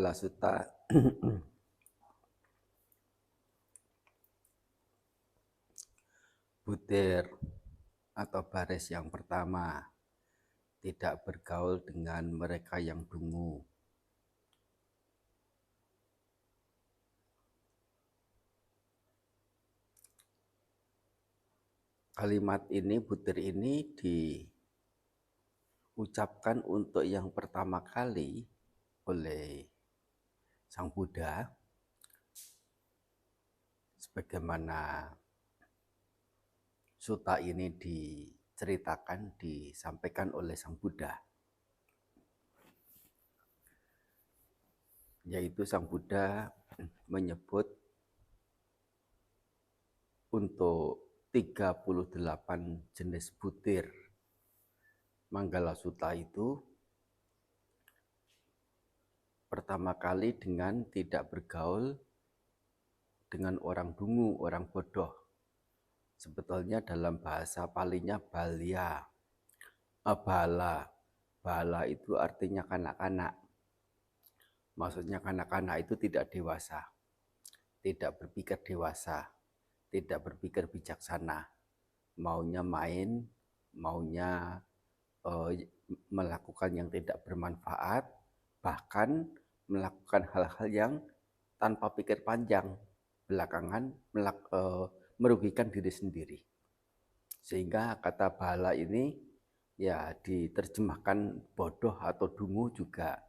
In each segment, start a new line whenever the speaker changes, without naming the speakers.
Manggala Sutta butir atau baris yang pertama, tidak bergaul dengan mereka yang dungu. Kalimat ini, butir ini diucapkan untuk yang pertama kali oleh Sang Buddha, sebagaimana sutta ini disampaikan oleh Sang Buddha. Yaitu Sang Buddha menyebut untuk 38 jenis butir Manggala Sutta itu pertama kali dengan tidak bergaul dengan orang dungu, orang bodoh. Sebetulnya dalam bahasa Palinya balya, bala. Bala itu artinya kanak-kanak. Maksudnya kanak-kanak itu tidak dewasa, tidak berpikir dewasa, tidak berpikir bijaksana. Maunya main, maunya melakukan yang tidak bermanfaat, bahkan melakukan hal-hal yang tanpa pikir panjang, belakangan merugikan diri sendiri. Sehingga kata bala ini ya diterjemahkan bodoh atau dungu juga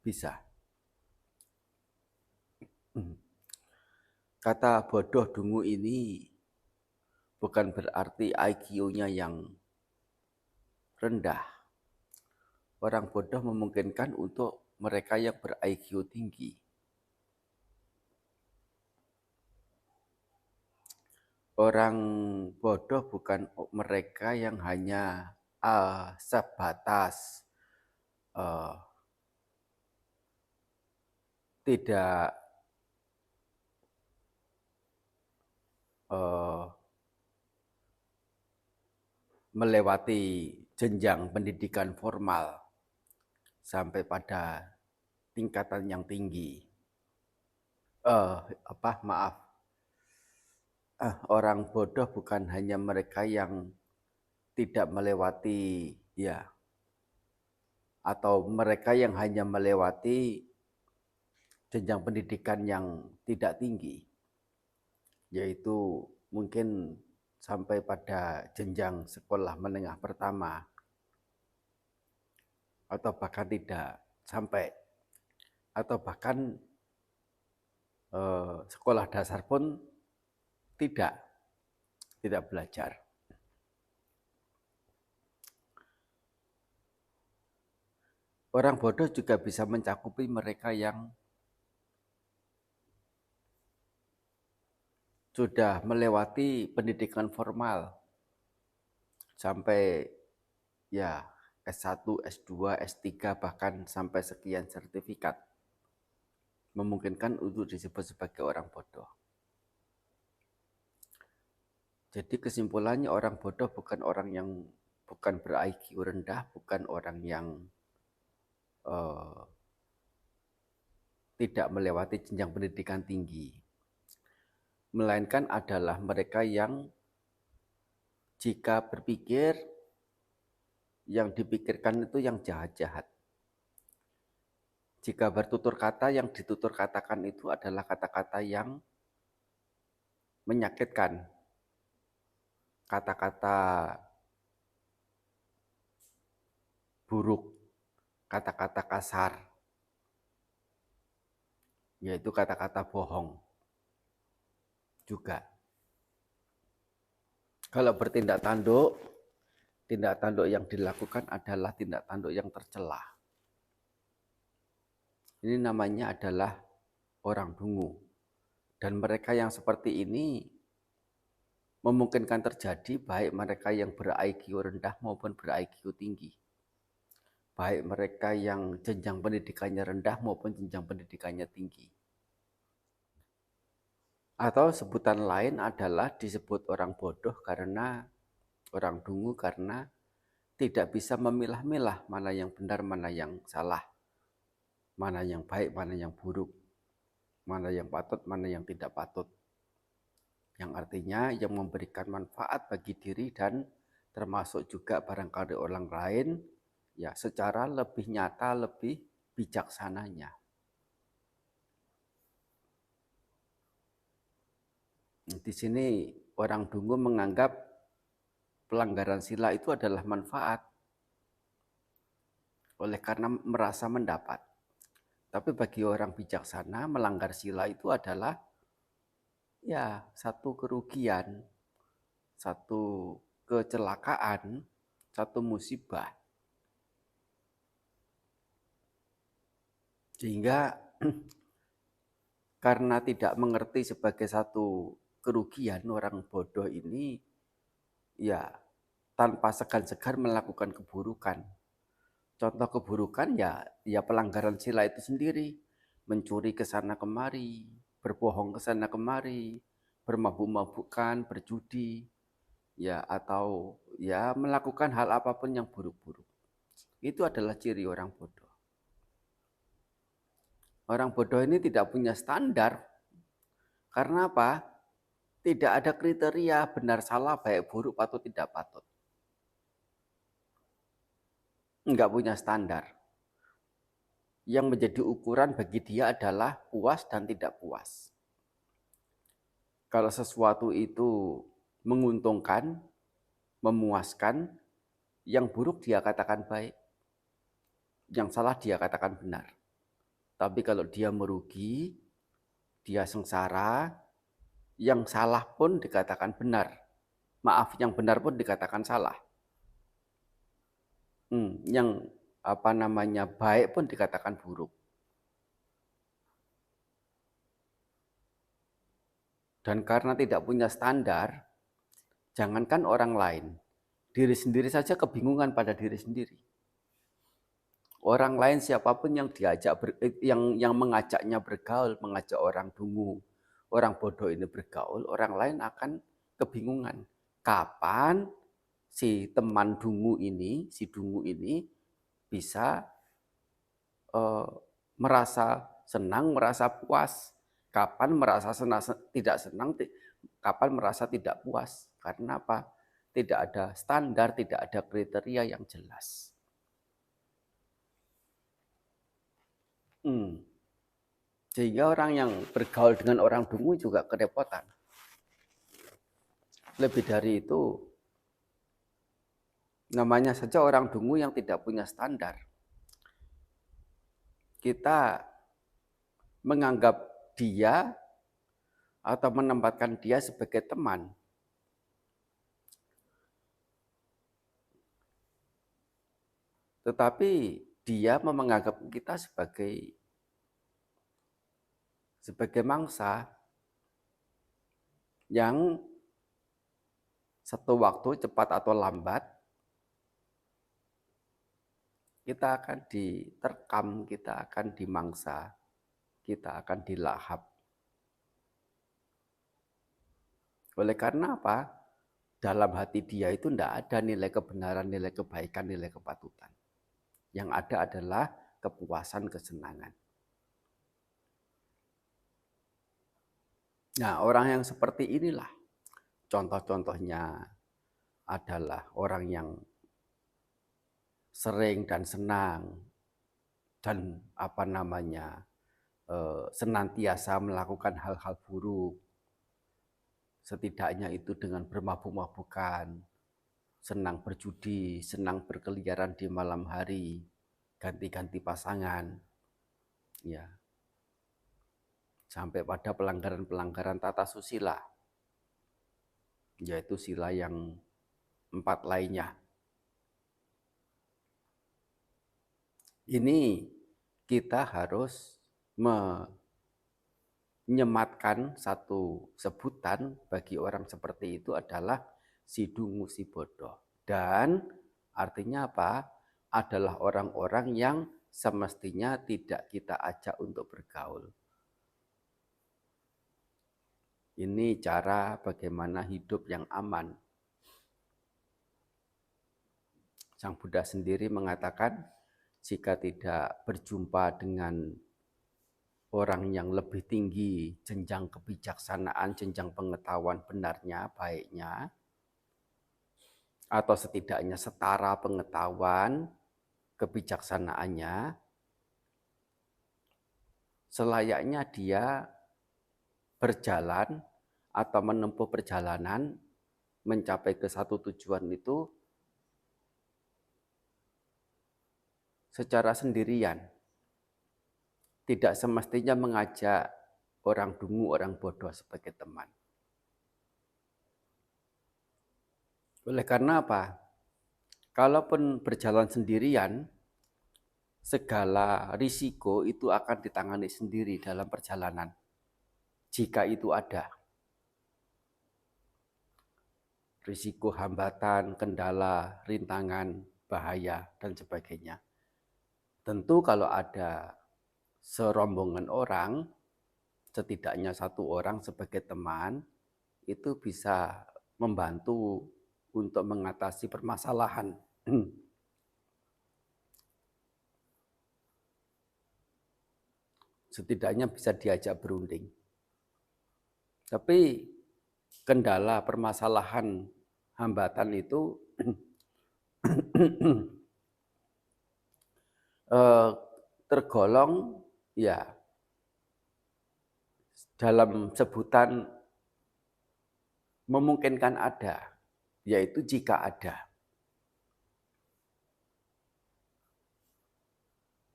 bisa. Kata bodoh dungu ini bukan berarti IQ-nya yang rendah. Orang bodoh memungkinkan untuk mereka yang ber-IQ tinggi. Orang bodoh bukan mereka yang hanya sebatas tidak melewati jenjang pendidikan formal sampai pada tingkatan yang tinggi. Orang bodoh bukan hanya mereka yang tidak melewati atau mereka yang hanya melewati jenjang pendidikan yang tidak tinggi, yaitu mungkin sampai pada jenjang sekolah menengah pertama, atau bahkan tidak sampai, atau bahkan sekolah dasar pun tidak belajar. Orang bodoh juga bisa mencakupi mereka yang sudah melewati pendidikan formal sampai S1, S2, S3, bahkan sampai sekian sertifikat. Memungkinkan untuk disebut sebagai orang bodoh. Jadi kesimpulannya orang bodoh bukan orang yang bukan ber-IQ rendah, bukan orang yang tidak melewati jenjang pendidikan tinggi. Melainkan adalah mereka yang jika berpikir, yang dipikirkan itu yang jahat-jahat. Jika bertutur kata, yang ditutur katakan itu adalah kata-kata yang menyakitkan. Kata-kata buruk, kata-kata kasar, yaitu kata-kata bohong juga. Kalau bertindak tanduk, tindak tanduk yang dilakukan adalah tindak tanduk yang tercela. Ini namanya adalah orang dungu. Dan mereka yang seperti ini memungkinkan terjadi baik mereka yang ber-IQ rendah maupun ber-IQ tinggi. Baik mereka yang jenjang pendidikannya rendah maupun jenjang pendidikannya tinggi. Atau sebutan lain adalah disebut orang bodoh karena orang dungu karena tidak bisa memilah-milah mana yang benar, mana yang salah. mana yang baik, mana yang buruk, mana yang patut, mana yang tidak patut. Yang artinya yang memberikan manfaat bagi diri dan termasuk juga barangkali orang lain, ya secara lebih nyata, lebih bijaksananya. Di sini orang Dungu menganggap pelanggaran sila itu adalah manfaat, oleh karena merasa mendapat. Tapi bagi orang bijaksana, melanggar sila itu adalah ya satu kerugian, satu kecelakaan, satu musibah. Sehingga karena tidak mengerti sebagai satu kerugian, orang bodoh ini ya tanpa segan-segan melakukan keburukan. Contoh keburukan ya pelanggaran sila itu sendiri, mencuri ke sana kemari, berbohong ke sana kemari, bermabuk-mabukan, berjudi, ya atau ya melakukan hal apapun yang buruk-buruk. Itu adalah ciri orang bodoh. Orang bodoh ini tidak punya standar. Karena apa? Tidak ada kriteria benar salah, baik buruk, patut tidak patut. Enggak punya standar. Yang menjadi ukuran bagi dia adalah puas dan tidak puas. Kalau sesuatu itu menguntungkan, memuaskan, yang buruk dia katakan baik, yang salah dia katakan benar. Tapi kalau dia merugi, dia sengsara, yang salah pun dikatakan benar. Maaf, yang benar pun dikatakan salah. Yang baik pun dikatakan buruk. Dan karena tidak punya standar, jangankan orang lain, diri sendiri saja kebingungan pada diri sendiri. Orang lain siapapun yang yang mengajaknya bergaul, mengajak orang dungu, orang bodoh ini bergaul, orang lain akan kebingungan. Kapan si teman dungu ini, si dungu ini bisa merasa senang, merasa puas. Kapan merasa tidak senang, kapan merasa tidak puas. Karena apa? Tidak ada standar, tidak ada kriteria yang jelas. Sehingga orang yang bergaul dengan orang dungu juga kerepotan. Lebih dari itu, namanya saja orang dungu yang tidak punya standar. Kita menganggap dia atau menempatkan dia sebagai teman. Tetapi dia menganggap kita sebagai mangsa yang satu waktu cepat atau lambat kita akan diterkam, kita akan dimangsa, kita akan dilahap. Oleh karena apa? Dalam hati dia itu tidak ada nilai kebenaran, nilai kebaikan, nilai kepatutan. Yang ada adalah kepuasan, kesenangan. Nah, orang yang seperti inilah contoh-contohnya adalah orang yang sering dan senang dan senantiasa melakukan hal-hal buruk. Setidaknya itu dengan bermabuk-mabukan, senang berjudi, senang berkeliaran di malam hari, ganti-ganti pasangan. Ya. Sampai pada pelanggaran-pelanggaran tata susila, yaitu sila yang 4 lainnya. Ini kita harus menyematkan satu sebutan bagi orang seperti itu adalah si dungu si bodoh. Dan artinya apa? Adalah orang-orang yang semestinya tidak kita ajak untuk bergaul. Ini cara bagaimana hidup yang aman. Sang Buddha sendiri mengatakan, jika tidak berjumpa dengan orang yang lebih tinggi jenjang kebijaksanaan, jenjang pengetahuan benarnya, baiknya, atau setidaknya setara pengetahuan, kebijaksanaannya, selayaknya dia berjalan atau menempuh perjalanan mencapai ke satu tujuan itu secara sendirian. Tidak semestinya mengajak orang dungu, orang bodoh sebagai teman. Oleh karena apa? Kalaupun berjalan sendirian, segala risiko itu akan ditangani sendiri dalam perjalanan. Jika itu ada. Risiko hambatan, kendala, rintangan, bahaya, dan sebagainya. Tentu kalau ada serombongan orang, setidaknya satu orang sebagai teman, itu bisa membantu untuk mengatasi permasalahan. Setidaknya bisa diajak berunding. Tapi kendala, permasalahan, hambatan itu tergolong ya dalam sebutan memungkinkan ada, yaitu jika ada.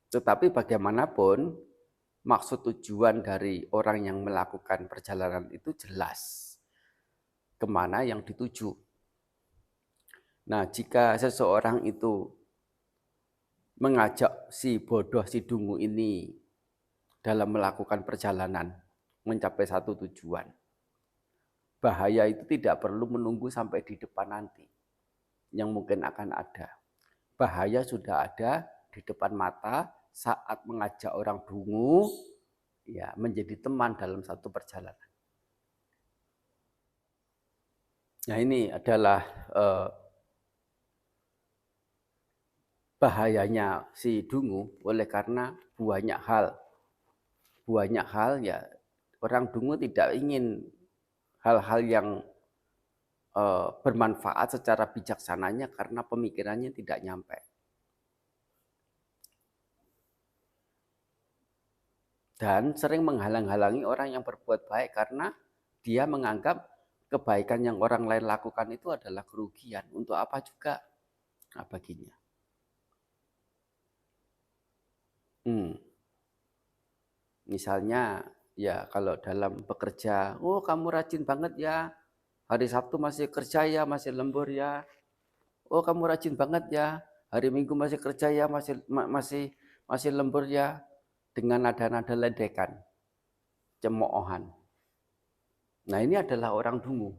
Tetapi bagaimanapun maksud tujuan dari orang yang melakukan perjalanan itu jelas kemana yang dituju. Nah, jika seseorang itu mengajak si bodoh, si dungu ini dalam melakukan perjalanan mencapai satu tujuan, bahaya itu tidak perlu menunggu sampai di depan nanti, yang mungkin akan ada. Bahaya sudah ada di depan mata saat mengajak orang dungu ya menjadi teman dalam satu perjalanan. Nah, ini adalah bahayanya si dungu, oleh karena banyak hal ya orang dungu tidak ingin hal-hal yang bermanfaat secara bijaksananya karena pemikirannya tidak nyampe. Dan sering menghalang-halangi orang yang berbuat baik karena dia menganggap kebaikan yang orang lain lakukan itu adalah kerugian. Untuk apa juga baginya. Misalnya ya kalau dalam bekerja, oh kamu rajin banget ya, hari Sabtu masih kerja ya, masih lembur ya. Oh kamu rajin banget ya, hari Minggu masih kerja ya, masih lembur ya. Dengan nada-nada ledekan, cemoohan. Nah ini adalah orang dungu.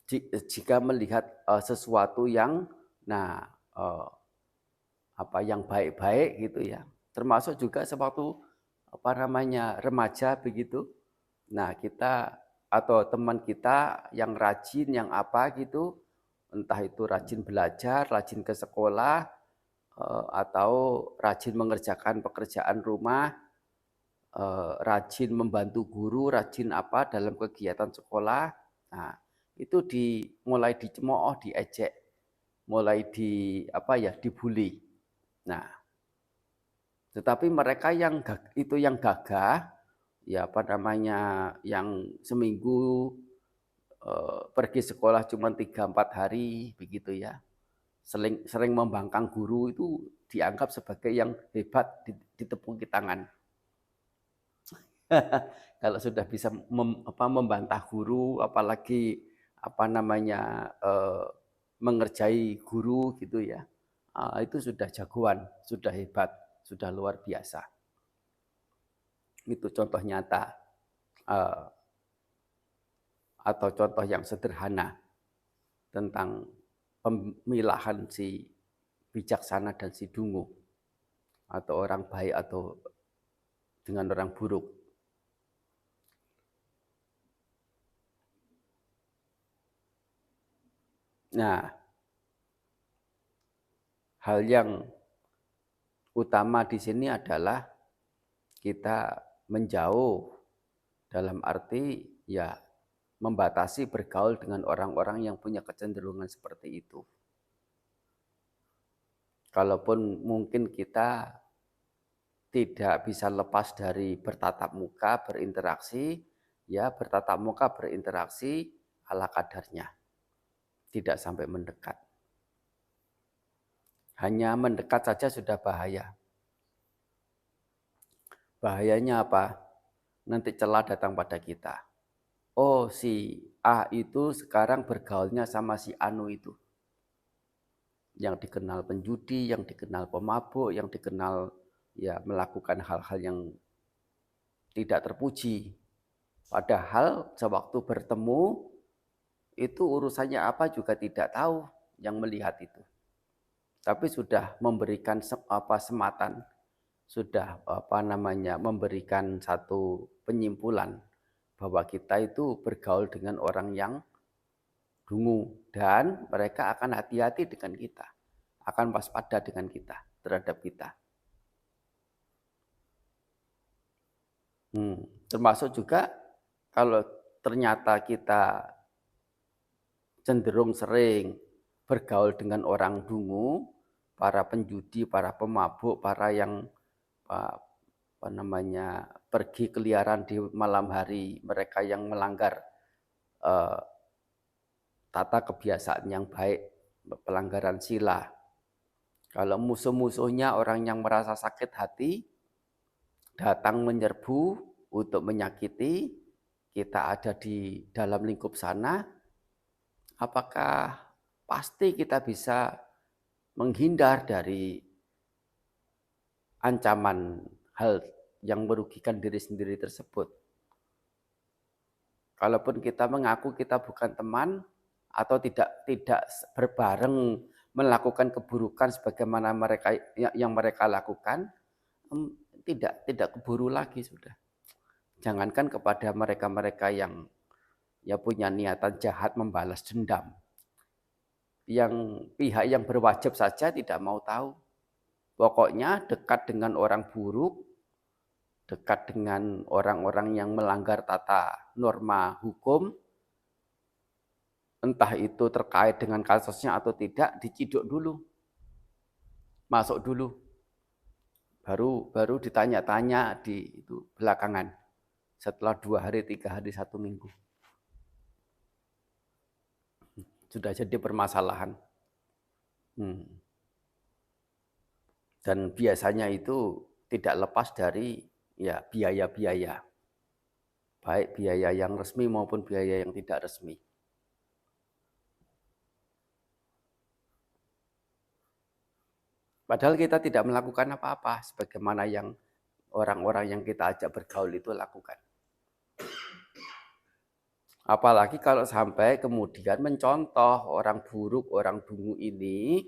Jika melihat sesuatu yang yang baik-baik gitu ya, termasuk juga sewaktu remaja begitu. Nah kita atau teman kita yang rajin, yang apa gitu, entah itu rajin belajar, rajin ke sekolah, atau rajin mengerjakan pekerjaan rumah, rajin membantu guru, rajin apa dalam kegiatan sekolah. Nah itu mulai dicemooh, diejek, mulai dibully. Nah, tetapi mereka yang gagah, ya yang seminggu pergi sekolah cuma 3-4 hari begitu ya. Sering membangkang guru itu dianggap sebagai yang hebat, ditepuki tangan. Kalau sudah bisa membantah guru, apalagi mengerjai guru gitu ya. Itu sudah jagoan, sudah hebat, sudah luar biasa. Itu contoh nyata atau contoh yang sederhana tentang pemilahan si bijaksana dan si dungu, atau orang baik atau dengan orang buruk. Nah, hal yang utama di sini adalah kita menjauh dalam arti ya membatasi bergaul dengan orang-orang yang punya kecenderungan seperti itu. Kalaupun mungkin kita tidak bisa lepas dari bertatap muka, berinteraksi, ya bertatap muka, berinteraksi ala kadarnya. Tidak sampai mendekat. Hanya mendekat saja sudah bahaya. Bahayanya apa? Nanti celah datang pada kita. Oh, si A itu sekarang bergaulnya sama si Anu itu. Yang dikenal penjudi, yang dikenal pemabuk, yang dikenal ya melakukan hal-hal yang tidak terpuji. Padahal sewaktu bertemu itu urusannya apa juga tidak tahu yang melihat itu. Tapi sudah memberikan sematan, sudah memberikan satu penyimpulan bahwa kita itu bergaul dengan orang yang dungu dan mereka akan hati-hati dengan kita, akan waspada dengan kita, terhadap kita. Termasuk juga kalau ternyata kita cenderung sering bergaul dengan orang dungu, para penjudi, para pemabuk, para yang pergi keliaran di malam hari, mereka yang melanggar tata kebiasaan yang baik, pelanggaran sila. Kalau musuh-musuhnya orang yang merasa sakit hati, datang menyerbu untuk menyakiti, kita ada di dalam lingkup sana, apakah pasti kita bisa menghindar dari ancaman hal yang merugikan diri sendiri tersebut? Kalaupun kita mengaku kita bukan teman atau tidak berbareng melakukan keburukan sebagaimana mereka yang mereka lakukan, tidak keburu lagi sudah. Jangankan kepada mereka-mereka yang ya punya niatan jahat membalas dendam. Yang pihak yang berwajib saja tidak mau tahu. Pokoknya dekat dengan orang buruk, dekat dengan orang-orang yang melanggar tata norma hukum, entah itu terkait dengan kasusnya atau tidak, diciduk dulu. Masuk dulu. Baru ditanya-tanya di itu belakangan. Setelah 2 hari, 3 hari, 1 minggu. Sudah jadi permasalahan. Dan biasanya itu tidak lepas dari ya biaya-biaya. Baik biaya yang resmi maupun biaya yang tidak resmi. Padahal kita tidak melakukan apa-apa sebagaimana yang orang-orang yang kita ajak bergaul itu lakukan. Apalagi kalau sampai kemudian mencontoh orang buruk, orang dungu ini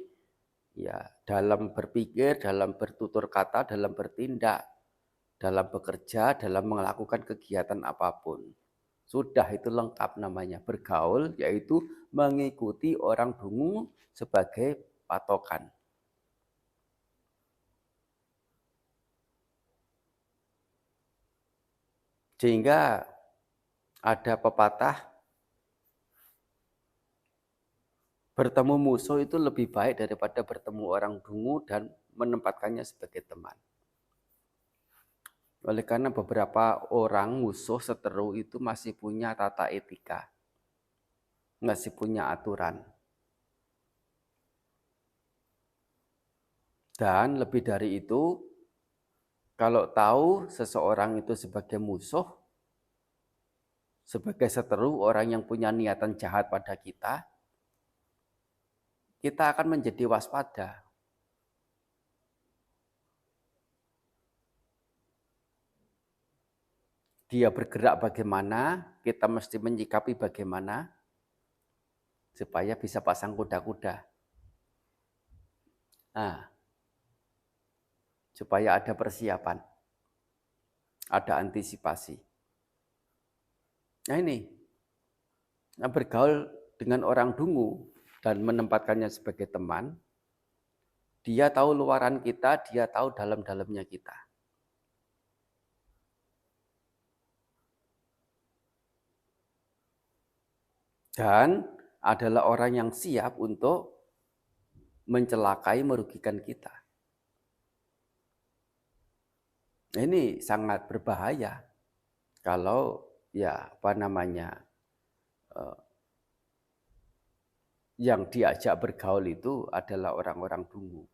ya dalam berpikir, dalam bertutur kata, dalam bertindak, dalam bekerja, dalam melakukan kegiatan apapun. Sudah itu lengkap namanya bergaul, yaitu mengikuti orang dungu sebagai patokan. Sehingga ada pepatah, bertemu musuh itu lebih baik daripada bertemu orang dungu dan menempatkannya sebagai teman. Oleh karena beberapa orang musuh seteru itu masih punya tata etika, masih punya aturan. Dan lebih dari itu, kalau tahu seseorang itu sebagai musuh, sebagai seteru, orang yang punya niatan jahat pada kita akan menjadi waspada. Dia bergerak bagaimana, kita mesti menyikapi bagaimana, supaya bisa pasang kuda-kuda. Nah, supaya ada persiapan, ada antisipasi. Nah ini, bergaul dengan orang dungu dan menempatkannya sebagai teman, Dia tahu luaran kita, dia tahu dalam-dalamnya kita. Dan adalah orang yang siap untuk mencelakai, merugikan kita. Ini sangat berbahaya kalau yang diajak bergaul itu adalah orang-orang dungu.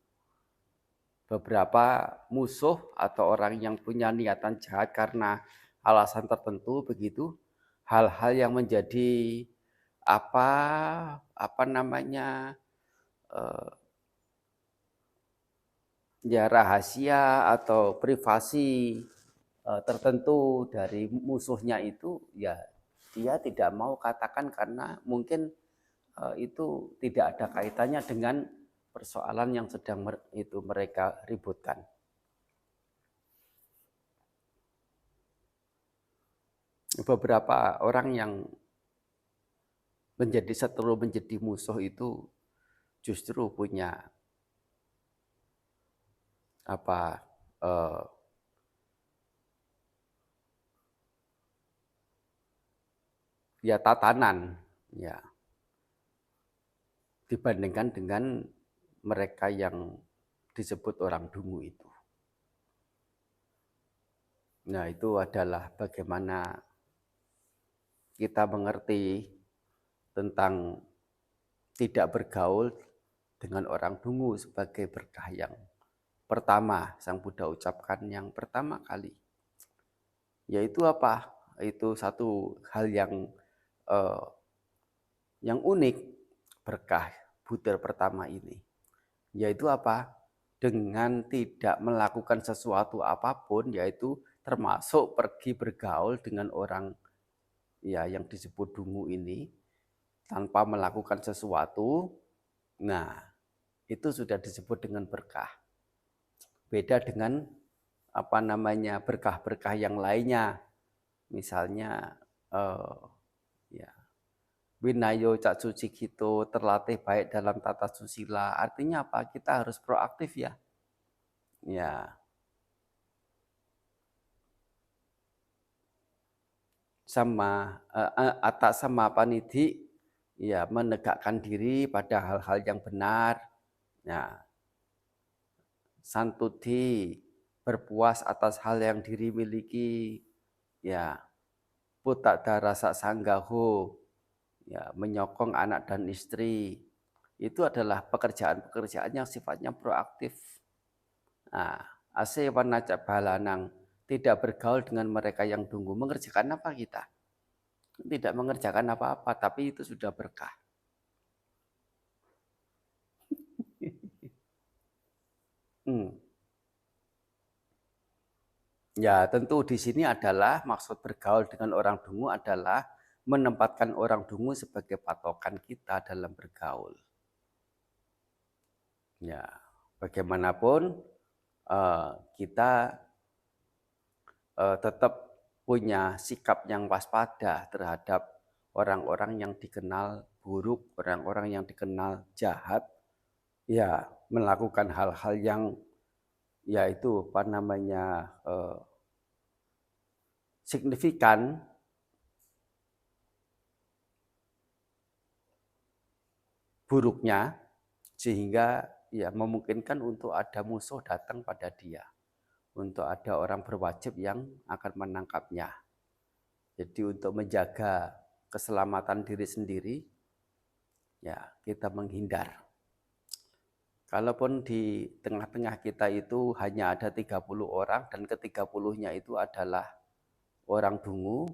Beberapa musuh atau orang yang punya niatan jahat karena alasan tertentu begitu, hal-hal yang menjadi rahasia atau privasi tertentu dari musuhnya itu, ya dia tidak mau katakan karena mungkin itu tidak ada kaitannya dengan persoalan yang sedang mereka ributkan. Beberapa orang yang menjadi seteru, menjadi musuh itu justru punya tatanan ya dibandingkan dengan mereka yang disebut orang dungu itu. Nah, itu adalah bagaimana kita mengerti tentang tidak bergaul dengan orang dungu sebagai berkah yang pertama Sang Buddha ucapkan yang pertama kali. Yaitu apa? Itu satu hal yang unik berkah butir pertama ini. Yaitu apa? Dengan tidak melakukan sesuatu apapun, yaitu termasuk pergi bergaul dengan orang yang disebut dungu ini tanpa melakukan sesuatu. Nah, itu sudah disebut dengan berkah. Beda dengan berkah-berkah yang lainnya. Misalnya Winayo Cak Suci gitu, terlatih baik dalam tata susila. Artinya apa? Kita harus proaktif ya. Ya. Sama atas sama panidi ya menegakkan diri pada hal-hal yang benar. Ya. Santudi berpuas atas hal yang diri miliki. Ya. Putak rasa sanggaho. Ya, menyokong anak dan istri. Itu adalah pekerjaan-pekerjaan yang sifatnya proaktif. Nah, ase wanacak balanang tidak bergaul dengan mereka yang dungu. Mengerjakan apa kita? Tidak mengerjakan apa-apa, tapi itu sudah berkah. Ya, tentu di sini adalah maksud bergaul dengan orang dungu adalah menempatkan orang dungu sebagai patokan kita dalam bergaul. Ya, bagaimanapun kita tetap punya sikap yang waspada terhadap orang-orang yang dikenal buruk, orang-orang yang dikenal jahat, ya melakukan hal-hal yang signifikan buruknya sehingga memungkinkan untuk ada musuh datang pada dia, untuk ada orang berwajib yang akan menangkapnya. Jadi untuk menjaga keselamatan diri sendiri, ya kita menghindar. Kalaupun di tengah-tengah kita itu hanya ada 30 orang dan ke-30-nya itu adalah orang dungu,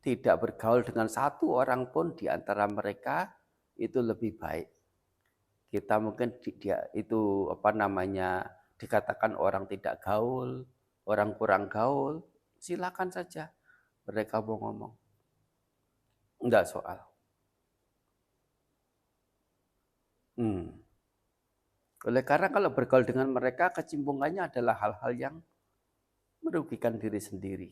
tidak bergaul dengan satu orang pun di antara mereka itu lebih baik. Kita mungkin dikatakan orang tidak gaul, orang kurang gaul, silakan saja mereka mau ngomong. Enggak soal. Oleh karena kalau bergaul dengan mereka, kecimpungannya adalah hal-hal yang merugikan diri sendiri.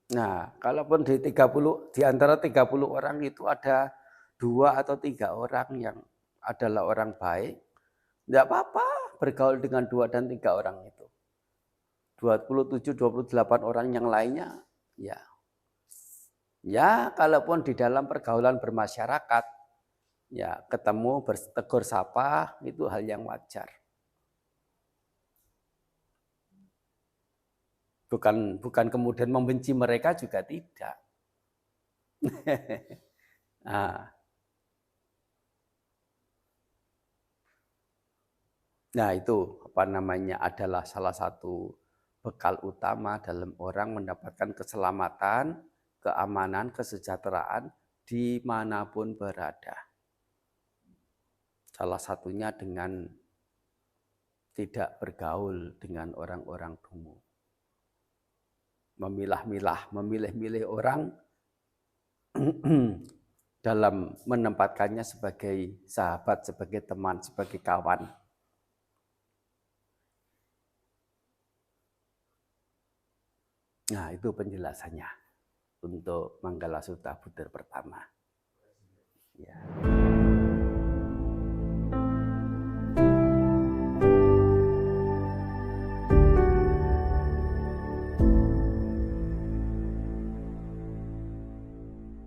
Nah, kalaupun di antara 30 orang itu ada 2 atau 3 orang yang adalah orang baik, enggak apa-apa bergaul dengan 2 dan 3 orang itu. 27, 28 orang yang lainnya, ya kalaupun di dalam pergaulan bermasyarakat, ya ketemu bertegur sapa, itu hal yang wajar. Bukan kemudian membenci mereka juga tidak. Nah itu adalah salah satu bekal utama dalam orang mendapatkan keselamatan, keamanan, kesejahteraan dimanapun berada. Salah satunya dengan tidak bergaul dengan orang-orang dungu. Memilih-milih orang dalam menempatkannya sebagai sahabat, sebagai teman, sebagai kawan. Nah, itu penjelasannya untuk Manggala Sutta Butir pertama. Ya.